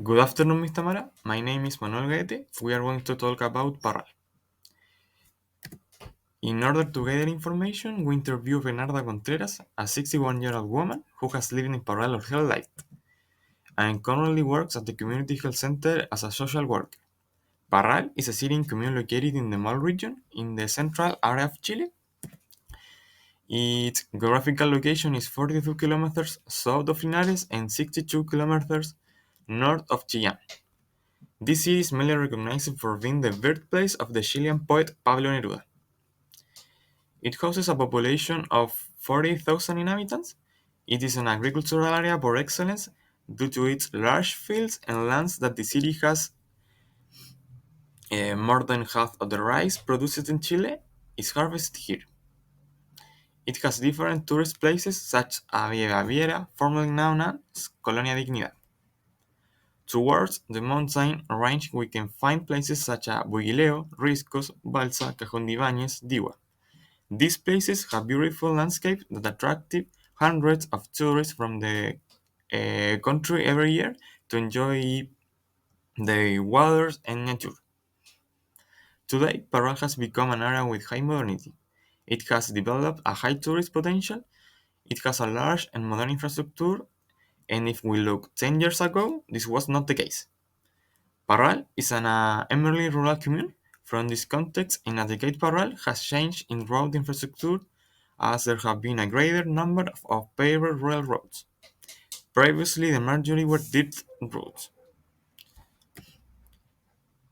Good afternoon, Miss Tamara. My name is Manuel Gaete. We are going to talk about PARRAL. In order to gather information, we interview Bernarda Contreras, a 61-year-old woman who has lived in PARRAL her whole life and currently works at the Community Health Center as a social worker. PARRAL is a city and commune located in the Mal region in the central area of Chile. Its geographical location is 42 kilometers south of Linares and 62 kilometers north of Chillán. This city is mainly recognized for being the birthplace of the Chilean poet Pablo Neruda. It houses a population of 40,000 inhabitants. It is an agricultural area por excellence due to its large fields and lands that the city has. More than half of the rice produced in Chile is harvested here. It has different tourist places such as Villa Baviera, formerly known as Colonia Dignidad. Towards the mountain range we can find places such as Buguileo, Riscos, Balsa, Cajón de Ibáñez, Diwa. These places have beautiful landscapes that attract hundreds of tourists from the country every year to enjoy the waters and nature. Today, Parral has become an area with high modernity. It has developed a high tourist potential, it has a large and modern infrastructure, and if we look 10 years ago, this was not the case. Parral is an emerging rural commune. From this context, in a decade Parral has changed in road infrastructure as there have been a greater number of paved rural roads. Previously, the majority were dirt roads.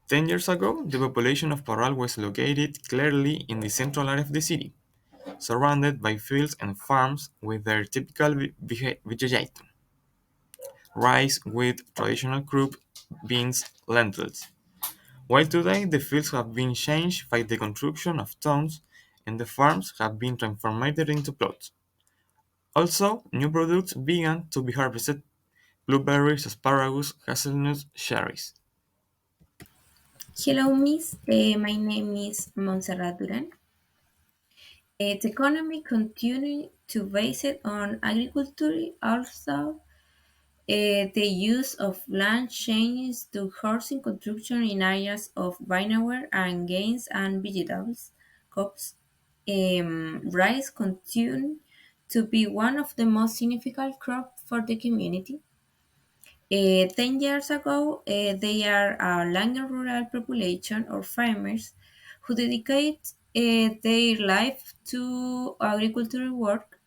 10 years ago, the population of Parral was located clearly in the central area of the city, surrounded by fields and farms with their typical vegetation: rice, wheat, traditional crop, beans, lentils. While today the fields have been changed by the construction of towns and the farms have been transformed into plots. Also, new products began to be harvested: blueberries, asparagus, hazelnuts, cherries. Hello, Miss. My name is Montserrat Duran. The economy continues to base it on agriculture. Also, the use of land changes to housing construction in areas of vineyard and grains and vegetables. Crops. Rice continue to be one of the most significant crops for the community. 10 years ago, they are a younger rural population or farmers who dedicate their life to agricultural work.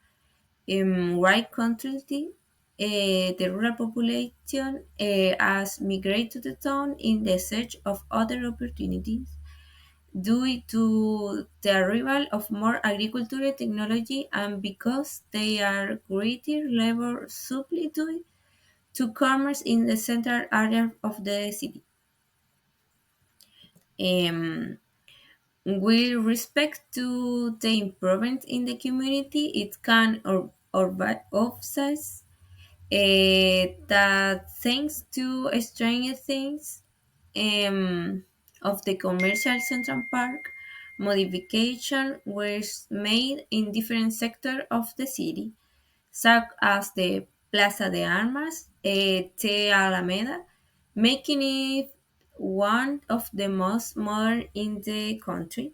Right currently, the rural population has migrated to the town in the search of other opportunities due to the arrival of more agricultural technology and because they are greater labor supply to commerce in the central area of the city. Um, with respect to the improvement in the community, it can or emphasize that thanks to stranger things of the commercial central park, modification was made in different sectors of the city such as the Plaza de Armas, the Alameda, making it one of the most modern in the country.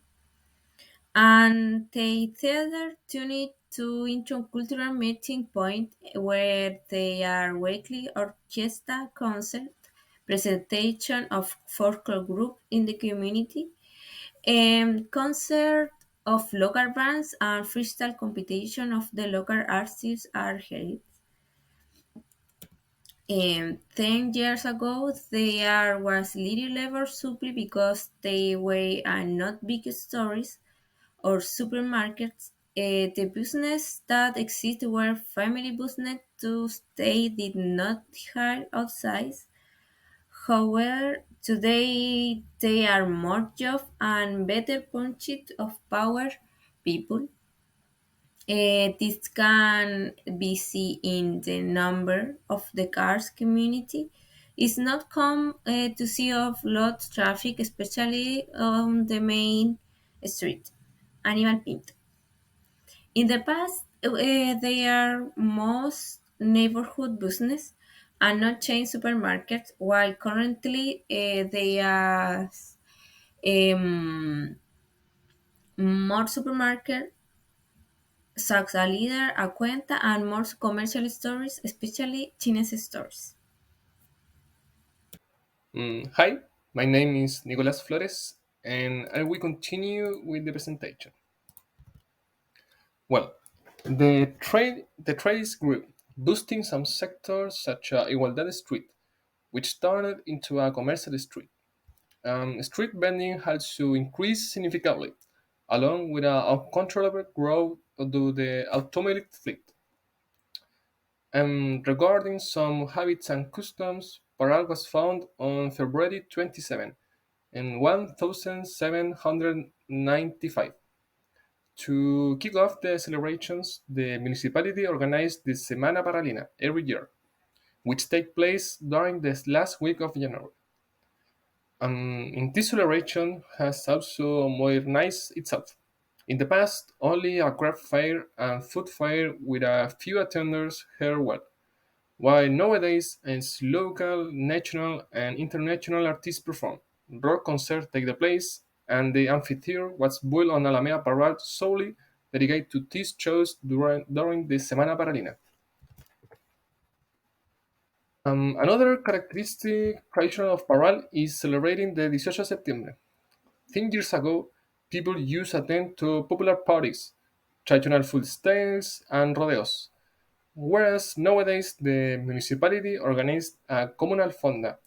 And the theater turned it to intercultural meeting point where they are weekly orchestra concert, presentation of folklore group in the community, concert of local bands and freestyle competition of the local artists are held. 10 years ago, there was little labor supply because they were not big stores or supermarkets. The business that existed were family business to they did not hire outside. However, today they are more job and better punched of power people. This can be seen in the number of the cars community. It's not come to see of lot traffic, especially on the main street. Animal Pinto. In the past, they are most neighborhood business. and not chain supermarkets, while currently they are more supermarket, such a leader, a cuenta, and more commercial stores, especially Chinese stores. Hi, my name is Nicolás Flores, and I will continue with the presentation. Well, the trades grew, boosting some sectors such as Igualdad Street, which turned into a commercial street. Street vending had to increase significantly, along with an uncontrollable growth due to the automotive fleet. Regarding some habits and customs, Parral was found on February 27 in 1795. To kick off the celebrations, the municipality organized the Semana Parralina every year, which takes place during the last week of January. In this celebration has also modernized itself. In the past, only a craft fair and food fair with a few attenders held well, while nowadays as local, national, and international artists perform. Rock concerts take the place, and the amphitheater was built on Alameda Parral solely dedicated to these shows during the Semana Paralina. Another characteristic tradition of Parral is celebrating the 18 de septiembre. 10 years ago, people used to attend to popular parties, traditional food stalls, and rodeos, whereas nowadays the municipality organized a communal fonda,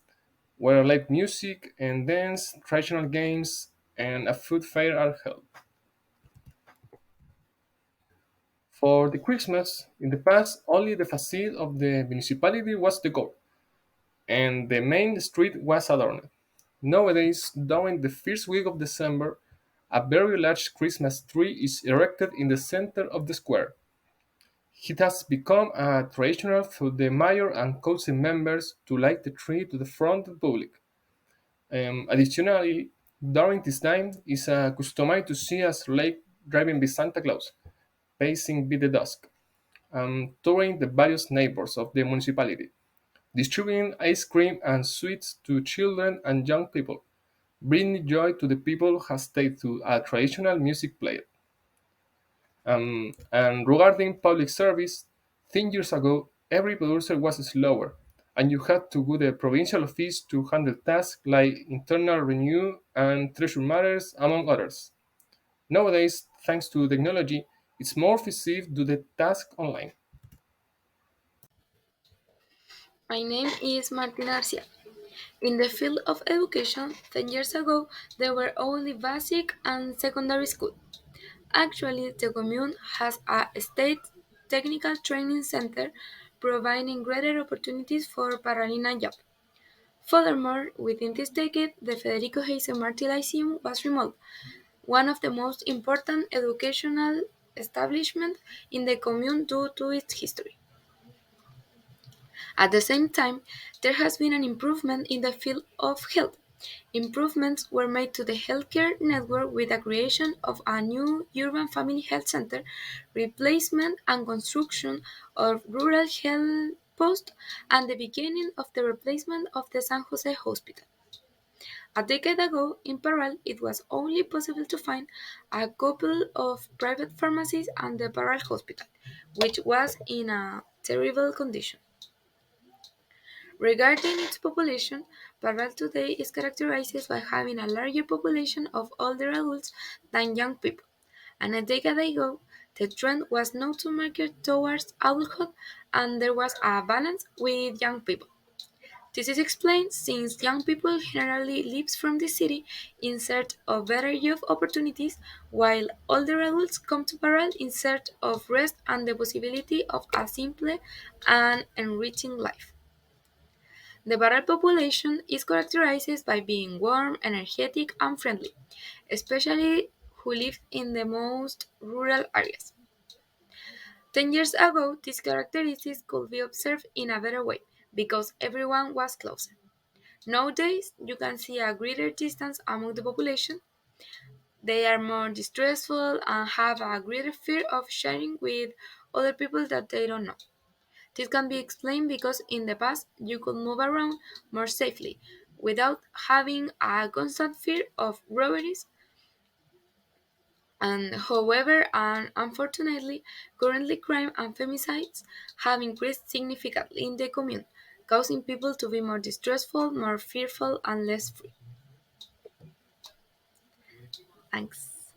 where live music and dance, traditional games, and a food fair are held. For the Christmas, in the past, only the facade of the municipality was decorated, and the main street was adorned. Nowadays, during the first week of December, a very large Christmas tree is erected in the center of the square. It has become a traditional for the mayor and council members to light the tree to the front of the public. Additionally, during this time, it's customary to see a sleigh driving by Santa Claus, passing by the dusk, touring the various neighbors of the municipality, distributing ice cream and sweets to children and young people, bringing joy to the people who stayed to a traditional music player. And regarding public service, 10 years ago, every producer was slower, and you had to go to the provincial office to handle tasks like internal renew and treasure matters, among others. Nowadays, thanks to technology, it's more feasible to do the task online. My name is Martina García. In the field of education, 10 years ago, there were only basic and secondary school. Actually, the commune has a state technical training center providing greater opportunities for Paralina job. Furthermore, within this decade, the Federico Hayse Martí Lyceum was remodeled, one of the most important educational establishments in the commune due to its history. At the same time, there has been an improvement in the field of health. Improvements were made to the healthcare network with the creation of a new urban family health center, replacement and construction of rural health posts, and the beginning of the replacement of the San Jose Hospital. A decade ago, in Parral, it was only possible to find a couple of private pharmacies and the Parral Hospital, which was in a terrible condition. Regarding its population, Parral today is characterized by having a larger population of older adults than young people, and a decade ago, the trend was not to market towards adulthood and there was a balance with young people. This is explained since young people generally leave from the city in search of better job opportunities, while older adults come to Parral in search of rest and the possibility of a simple and enriching life. The Baral population is characterized by being warm, energetic, and friendly, especially who live in the most rural areas. 10 years ago, these characteristics could be observed in a better way because everyone was closer. Nowadays, you can see a greater distance among the population. They are more distressful and have a greater fear of sharing with other people that they don't know. This can be explained because in the past you could move around more safely without having a constant fear of robberies. And however, and unfortunately, currently crime and femicides have increased significantly in the commune, causing people to be more distrustful, more fearful, and less free. Thanks.